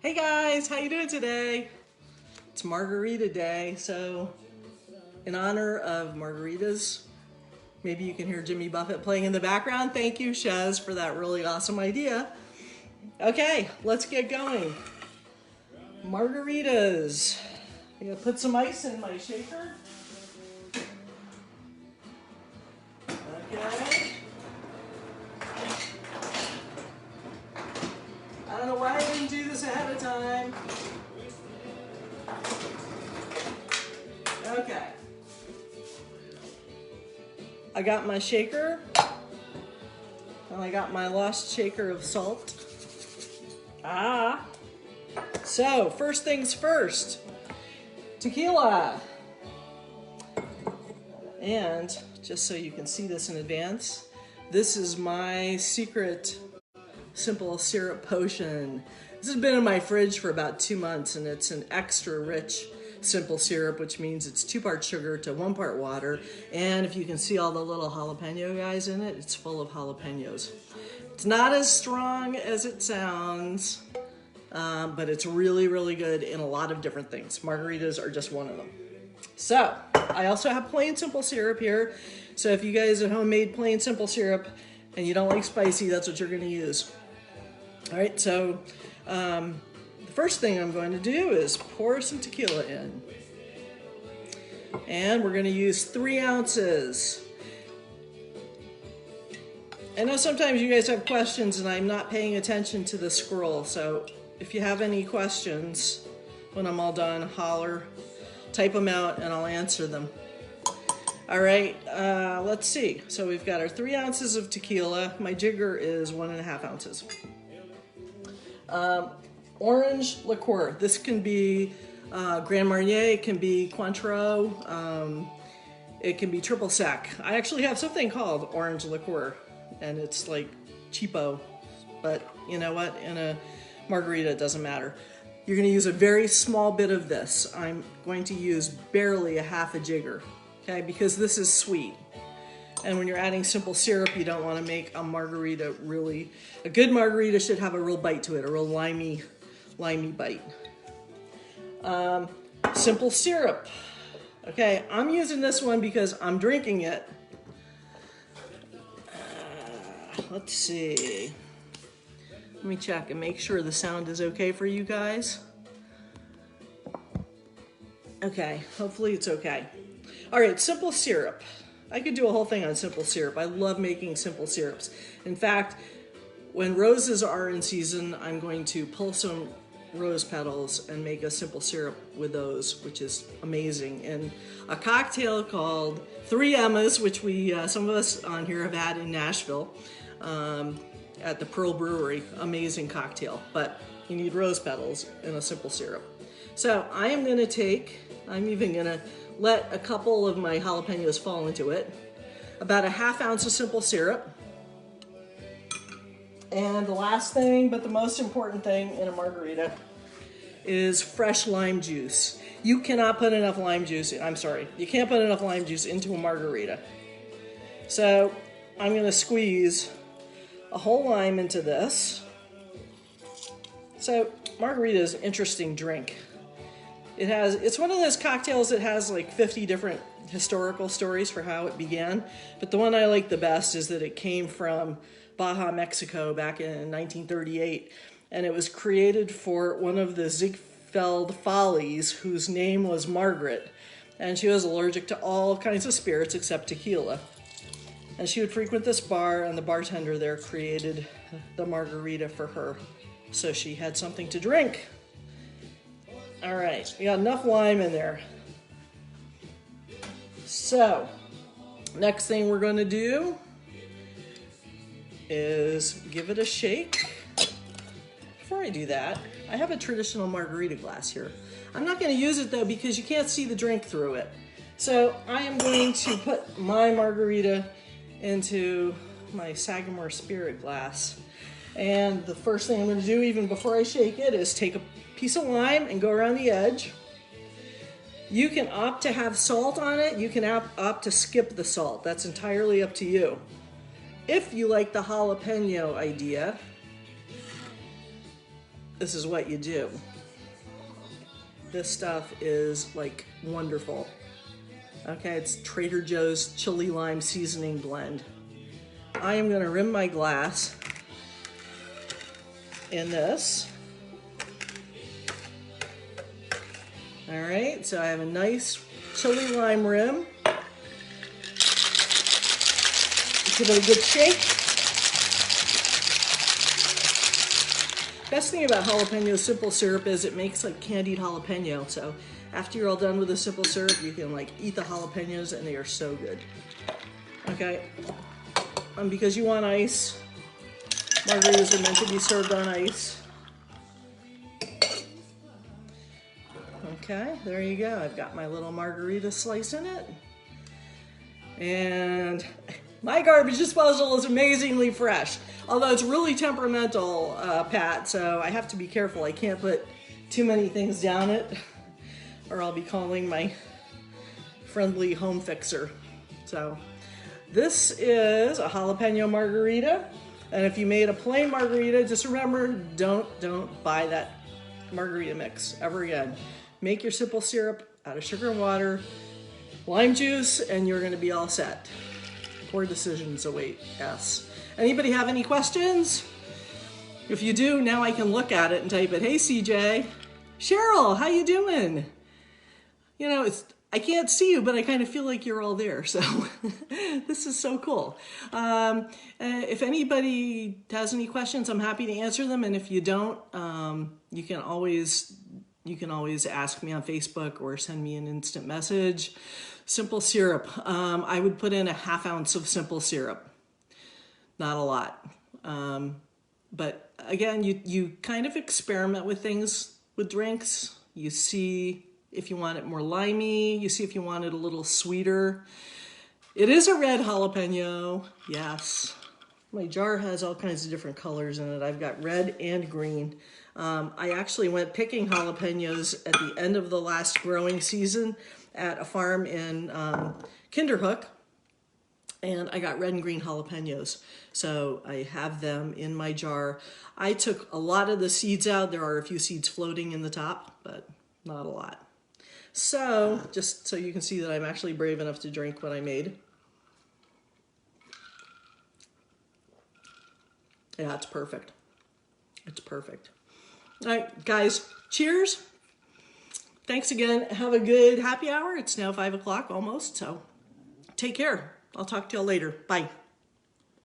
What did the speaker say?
Hey guys, how you doing today? It's Margarita Day, so in honor of margaritas, maybe you can hear Jimmy Buffett playing in the background. Thank you, Shez, for that really awesome idea. Okay, let's get going. Margaritas. I'm gonna put some ice in my shaker. Okay. I don't know why I didn't do this ahead of time. Okay. I got my shaker, and I got my lost shaker of salt. So first things first, tequila. And just so you can see this in advance, this is my secret simple syrup potion. This has been in my fridge for about 2 months, and it's an extra rich simple syrup, which means it's 2 parts sugar to 1 part water. And if you can see all the little jalapeno guys in it, it's full of jalapenos. It's not as strong as it sounds, but it's really, really good in a lot of different things. Margaritas are just one of them. So I also have plain simple syrup here. So if you guys at home made plain simple syrup and you don't like spicy, that's what you're going to use. All right, so the first thing I'm going to do is pour some tequila in. And we're going to use 3 ounces. I know sometimes you guys have questions and I'm not paying attention to the scroll, so if you have any questions when I'm all done, holler, type them out, and I'll answer them. All right, let's see. So we've got our 3 ounces of tequila. My jigger is 1.5 ounces. Orange liqueur. This can be Grand Marnier, it can be Cointreau, it can be triple sec. I actually have something called orange liqueur, and it's like cheapo, but you know what? In a margarita, it doesn't matter. You're going to use a very small bit of this. I'm going to use barely a half a jigger, okay? Because this is sweet. And when you're adding simple syrup, you don't want to make a margarita really... A good margarita should have a real bite to it, a real limey bite. Simple syrup. Okay, I'm using this one because I'm drinking it. Let's see. Let me check and make sure the sound is okay for you guys. Okay, hopefully it's okay. All right, simple syrup. I could do a whole thing on simple syrup. I love making simple syrups. In fact, when roses are in season, I'm going to pull some rose petals and make a simple syrup with those, which is amazing. And a cocktail called Three Emmas, which we some of us on here have had in Nashville at the Pearl Brewery. Amazing cocktail, but you need rose petals and a simple syrup. So I am going to take, I'm even going to let a couple of my jalapenos fall into it, about a ½ ounce of simple syrup. And the last thing, but the most important thing in a margarita, is fresh lime juice. You cannot put enough lime juice, I'm sorry, you can't put enough lime juice into a margarita. So I'm going to squeeze a whole lime into this. So margarita is an interesting drink. It's one of those cocktails that has like 50 different historical stories for how it began. But the one I like the best is that it came from Baja, Mexico back in 1938. And it was created for one of the Ziegfeld Follies, whose name was Margaret. And she was allergic to all kinds of spirits except tequila. And she would frequent this bar, and the bartender there created the margarita for her, so she had something to drink. All right, we got enough lime in there. So, next thing we're going to do is give it a shake. Before I do that, I have a traditional margarita glass here. I'm not going to use it though because you can't see the drink through it. So I am going to put my margarita into my Sagamore Spirit glass. And the first thing I'm going to do, even before I shake it, is take a piece of lime and go around the edge. You can opt to have salt on it. You can opt to skip the salt. That's entirely up to you. If you like the jalapeno idea, this is what you do. This stuff is like wonderful. Okay, it's Trader Joe's chili lime seasoning blend. I am gonna rim my glass in this. All right, so I have a nice chili lime rim. Give it a good shake. Best thing about jalapeno simple syrup is it makes like candied jalapeno. So after you're all done with the simple syrup, you can like eat the jalapenos and they are so good. Okay, because you want ice, margaritas are meant to be served on ice. Okay, there you go. I've got my little margarita slice in it. And my garbage disposal is amazingly fresh. Although it's really temperamental, Pat, so I have to be careful. I can't put too many things down it, or I'll be calling my friendly home fixer. So this is a jalapeno margarita. And if you made a plain margarita, just remember, don't buy that margarita mix ever again. Make your simple syrup out of sugar and water, lime juice, and you're gonna be all set. Poor decisions await, yes. Anybody have any questions? If you do, now I can look at it and type it. Hey CJ, Cheryl, how you doing? You know, I can't see you, but I kind of feel like you're all there, so this is so cool. If anybody has any questions, I'm happy to answer them, and if you don't, you can always ask me on Facebook or send me an instant message. Simple syrup. I would put in a ½ ounce of simple syrup. Not a lot. But again, you kind of experiment with things with drinks. You see if you want it more limey. You see if you want it a little sweeter. It is a red jalapeno. Yes. My jar has all kinds of different colors in it. I've got red and green. I actually went picking jalapenos at the end of the last growing season at a farm in Kinderhook, and I got red and green jalapenos. So I have them in my jar. I took a lot of the seeds out. There are a few seeds floating in the top, but not a lot. So just so you can see that I'm actually brave enough to drink what I made. Yeah, it's perfect. It's perfect. All right, guys, cheers. Thanks again. Have a good happy hour. It's now 5 o'clock almost, so take care. I'll talk to y'all later. Bye.